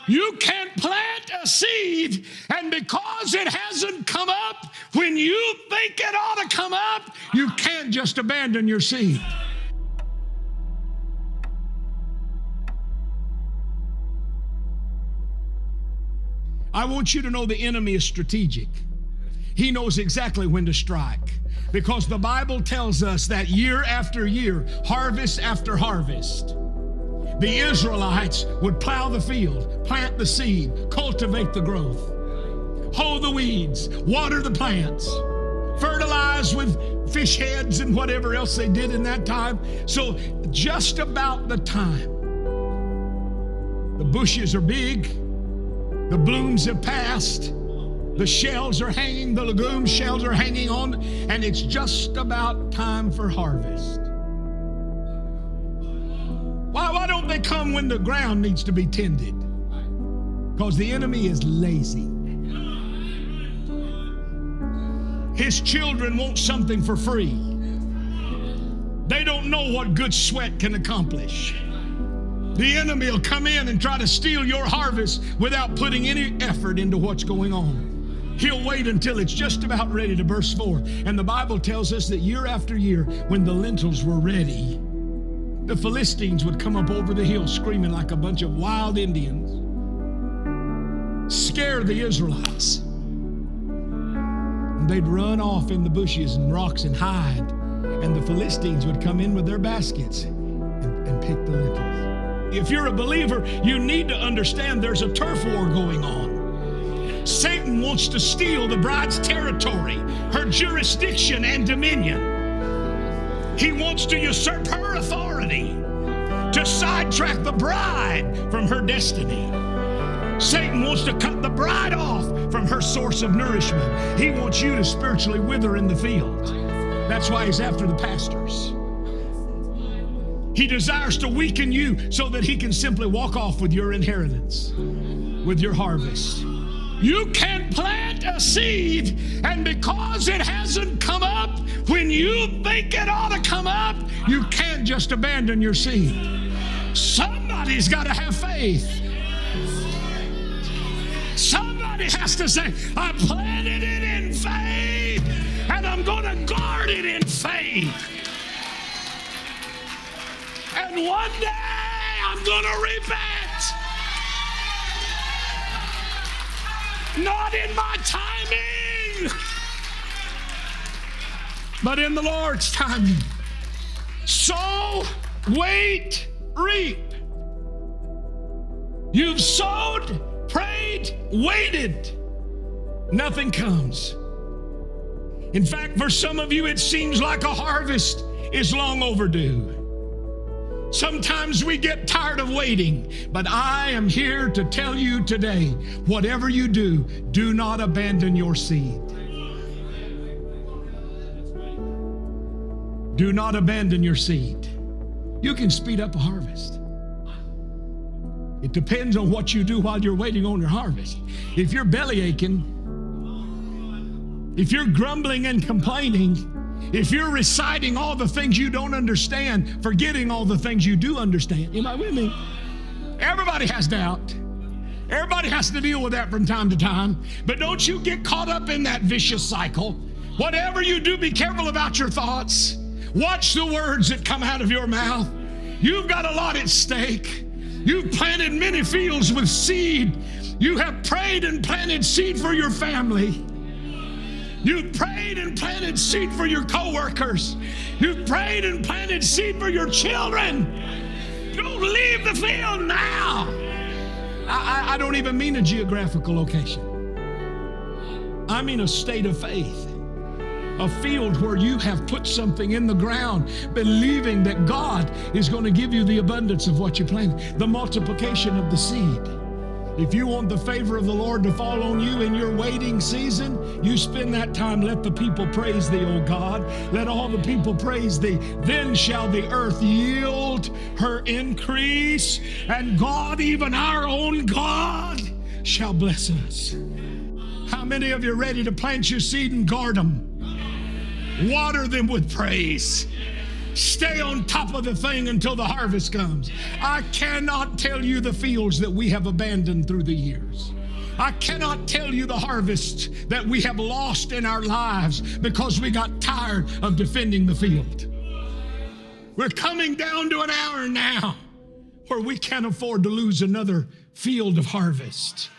You can't plant a seed, and because it hasn't come up when you think it ought to come up, you can't just abandon your seed. I want you to know the enemy is strategic. He knows exactly when to strike, because the Bible tells us that year after year, harvest after harvest, the Israelites would plow the field, plant the seed, cultivate the growth, hoe the weeds, water the plants, fertilize with fish heads and whatever else they did in that time. So just about the time the bushes are big, the blooms have passed, the shells are hanging, the legume shells are hanging on, and it's just about time for harvest. Why don't they come when the ground needs to be tended? Because the enemy is lazy. His children want something for free. They don't know what good sweat can accomplish. The enemy will come in and try to steal your harvest without putting any effort into what's going on. He'll wait until it's just about ready to burst forth. And the Bible tells us that year after year, when the lentils were ready, the Philistines would come up over the hill screaming like a bunch of wild Indians, scare the Israelites. And they'd run off in the bushes and rocks and hide. And the Philistines would come in with their baskets and pick the lentils. If you're a believer, you need to understand there's a turf war going on. Satan wants to steal the bride's territory, her jurisdiction and dominion. He wants to usurp her authority, to sidetrack the bride from her destiny. Satan wants to cut the bride off from her source of nourishment. He wants you to spiritually wither in the field. That's why he's after the pastors. He desires to weaken you so that he can simply walk off with your inheritance, with your harvest. You can plant a seed, and because it hasn't come up when you think it ought to come up, you can't just abandon your seed. Somebody's got to have faith. Somebody has to say, I planted it in faith, and I'm going to guard it in faith. And one day I'm going to reap it. Not in my timing, but in the Lord's timing. Sow, wait, reap. You've sowed, prayed, waited. Nothing comes. In fact, for some of you, it seems like a harvest is long overdue. Sometimes we get tired of waiting, but I am here to tell you today, whatever you do, do not abandon your seed. Do not abandon your seed. You can speed up a harvest. It depends on what you do while you're waiting on your harvest. If you're belly aching, if you're grumbling and complaining, if you're reciting all the things you don't understand, forgetting all the things you do understand. Am I with me? Everybody has doubt. Everybody has to deal with that from time to time. But don't you get caught up in that vicious cycle. Whatever you do, be careful about your thoughts. Watch the words that come out of your mouth. You've got a lot at stake. You've planted many fields with seed. You have prayed and planted seed for your family. You've prayed and planted seed for your coworkers. You've prayed and planted seed for your children. Don't leave the field now. I don't even mean a geographical location. I mean a state of faith. A field where you have put something in the ground, believing that God is going to give you the abundance of what you planted, the multiplication of the seed. If you want the favor of the Lord to fall on you in your waiting season, you spend that time, let the people praise thee, O God. Let all the people praise thee. Then shall the earth yield her increase, and God, even our own God, shall bless us. How many of you are ready to plant your seed and guard them? Water them with praise. Stay on top of the thing until the harvest comes. I cannot tell you the fields that we have abandoned through the years. I cannot tell you the harvest that we have lost in our lives because we got tired of defending the field. We're coming down to an hour now where we can't afford to lose another field of harvest.